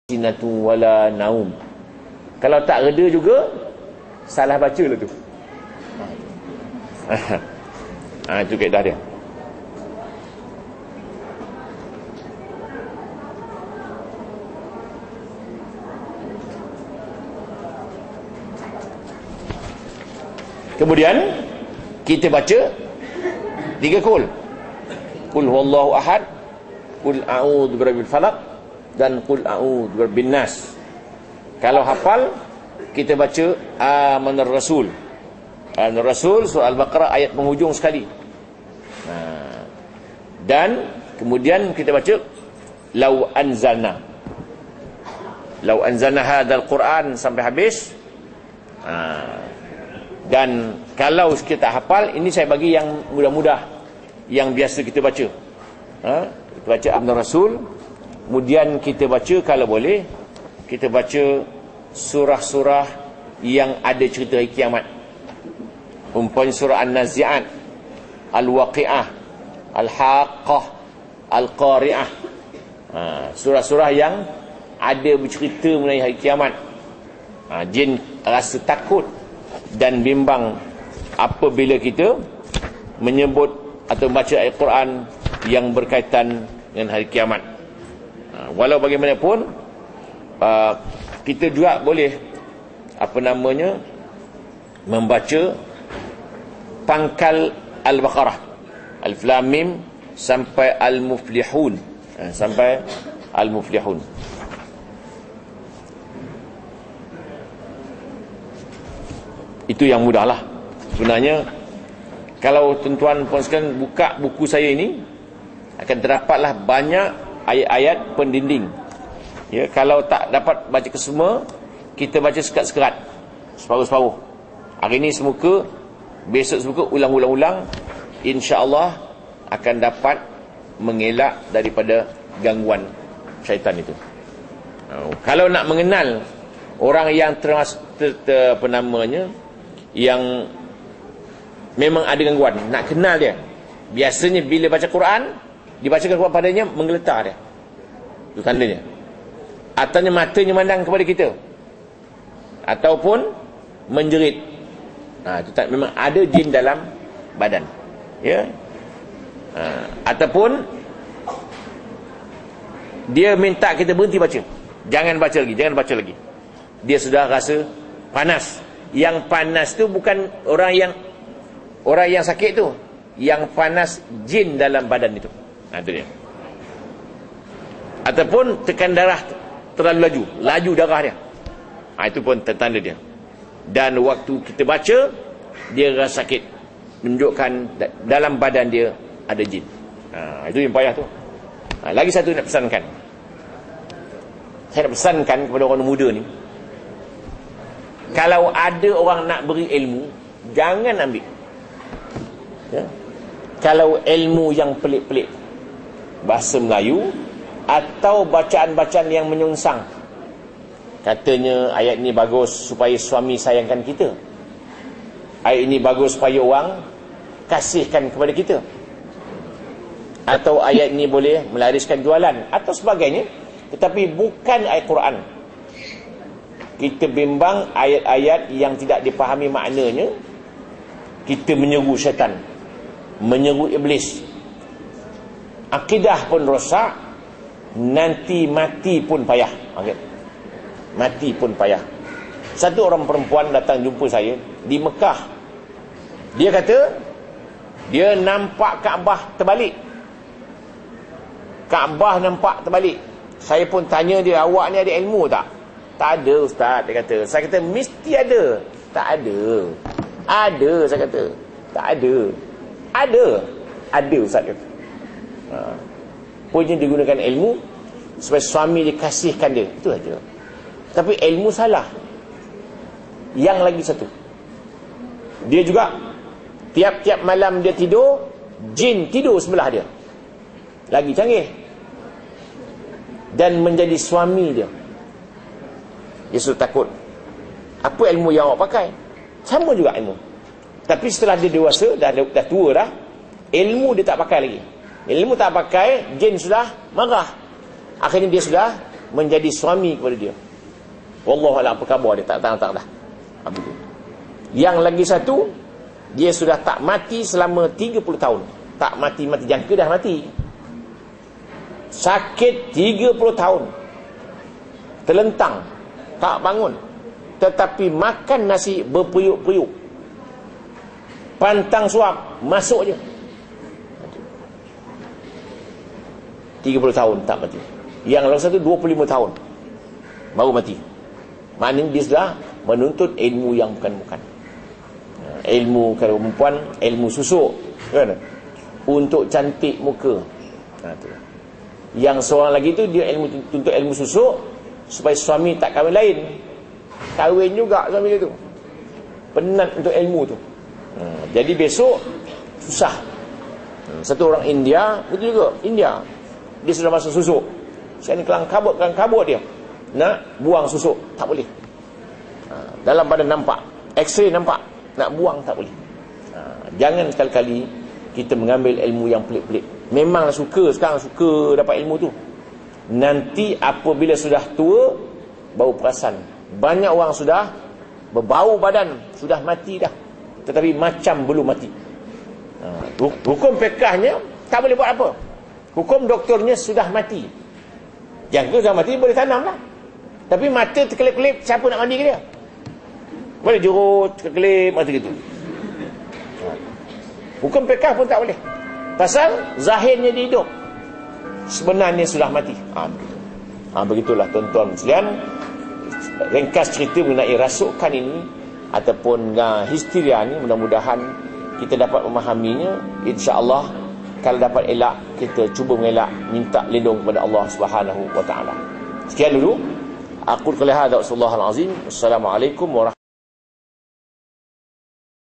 sinatu wala naum. Kalau tak reda juga, salah baca lah tu. Itu kaedah dia. Kemudian kita baca 3 kul. Qul huwallahu ahad, qul a'udzu birabbil falaq, dan qul a'udzu birabbin nas. Kalau hafal, kita baca amanar rasul. Amanar rasul surah Al-Baqarah ayat penghujung sekali. Dan kemudian kita baca law anzalna. Law anzalna hadzal Quran sampai habis. Dan kalau kita hafal, ini saya bagi yang mudah-mudah, yang biasa kita baca. Kita baca amanar rasul. Kemudian kita baca, kalau boleh, kita baca surah-surah yang ada cerita hari kiamat. Umpamanya surah An-Nazi'at, Al-Waqi'ah, Al-Haqqah, Al-Qari'ah. Surah-surah yang ada bercerita mengenai hari kiamat. Jin rasa takut dan bimbang apabila kita menyebut atau membaca ayat Quran yang berkaitan dengan hari kiamat. Walau bagaimanapun, kita juga boleh membaca pangkal Al-Baqarah, Alif Lam Mim sampai Al-Muflihun, sampai Al-Muflihun. Itu yang mudahlah sebenarnya. Kalau tuan-tuan puan sekalian buka buku saya ini, akan terdapatlah banyak ayat-ayat pendinding. Ya, kalau tak dapat baca ke semua, kita baca sekat-sekat, separuh-separuh. Hari ini semoga, besok semoga ulang-ulang-ulang, insya-Allah akan dapat mengelak daripada gangguan syaitan itu. Kalau nak mengenal orang yang yang memang ada gangguan, nak kenal dia, biasanya bila baca Quran, dibacakan Quran padanya, menggeletar dia. Itu tandanya. Ataunya matanya memandang kepada kita, ataupun menjerit. Itu memang ada jin dalam badan. Ya. Ataupun dia minta kita berhenti baca. Jangan baca lagi, jangan baca lagi. Dia sudah rasa panas. Yang panas tu bukan orang yang sakit tu. Yang panas jin dalam badan itu. Itu dia. Ataupun tekan darah terlalu laju darah dia. Itu pun tanda dia. Dan waktu kita baca, dia rasa sakit, menunjukkan dalam badan dia ada jin. Itu yang payah tu. Lagi satu nak pesankan. Saya nak pesankan kepada orang muda ni, kalau ada orang nak beri ilmu, jangan ambil. Ya? Kalau ilmu yang pelik-pelik, bahasa Melayu, atau bacaan-bacaan yang menyongsang, katanya ayat ini bagus supaya suami sayangkan kita, ayat ini bagus supaya orang kasihkan kepada kita, atau ayat ini boleh melariskan jualan, atau sebagainya, tetapi bukan ayat Quran. Kita bimbang ayat-ayat yang tidak dipahami maknanya, kita menyeru syaitan, menyeru iblis, akidah pun rosak, nanti mati pun payah. Mati pun payah. Satu orang perempuan datang jumpa saya di Mekah. Dia kata dia nampak Kaabah terbalik. Kaabah nampak terbalik. Saya pun tanya dia, awak ni ada ilmu tak? Tak ada, ustaz, dia kata. Saya kata mesti ada. Tak ada. Ada, saya kata. Tak ada. Ada, ustaz kata. Punya digunakan ilmu supaya suami dikasihkan dia. Itu aja. Tapi ilmu salah. Yang lagi satu, dia juga tiap-tiap malam dia tidur, jin tidur sebelah dia. Lagi canggih. Dan menjadi suami dia. Dia sudah takut. Apa ilmu yang awak pakai? Sama juga ilmu. Tapi setelah dia dewasa, dah tua dah, ilmu dia tak pakai lagi. Ilmu tak pakai, jin sudah marah. Akhirnya dia sudah menjadi suami kepada dia. Wallahualam apa khabar dia, tak dah. Begitu. Yang lagi satu, dia sudah tak mati selama 30 tahun. Tak mati jangka dah mati. Sakit 30 tahun. Terlentang, tak bangun. Tetapi makan nasi berperiuk-periuk. Pantang suap, masuk je. 30 tahun tak mati. Yang lain satu 25 tahun baru mati. Maknanya dia sudah menuntut ilmu yang bukan-bukan. Ilmu kalau perempuan, ilmu susuk kan? Untuk cantik muka. Tu. Yang seorang lagi tu dia tuntut ilmu susuk supaya suami tak kahwin lain. Kahwin juga suami dia tu. Penat untuk ilmu tu. Jadi besok susah. Satu orang India, betul juga, India. Dia sudah masuk susuk. Sekarang ni kelang kabut dia. Nak buang susuk, tak boleh. Dalam badan nampak, X-ray nampak, nak buang tak boleh. Jangan sekali-kali kita mengambil ilmu yang pelik-pelik. Memanglah sekarang suka dapat ilmu tu. Nanti apabila sudah tua, baru perasan. Banyak orang sudah berbau badan, sudah mati dah. Tetapi macam belum mati. Hukum fiqahnya tak boleh buat apa. Hukum doktornya sudah mati. Yang sudah mati boleh tanam lah. Tapi mata terkelip-kelip, siapa nak mandi ke dia? Boleh jurut, terkelip, mata gitu. Hukum fiqah pun tak boleh. Pasal zahirnya dia hidup, sebenarnya sudah mati. Begitulah tuan-tuan sekalian, ringkas cerita mengenai rasukan ini ataupun histeria ni. Mudah-mudahan kita dapat memahaminya. InsyaAllah kalau dapat elak, kita cuba mengelak, minta lindung kepada Allah Subhanahu wa taala. Sekian dulu. Aqul qali hadza, wassalamualaikum warahmatullahi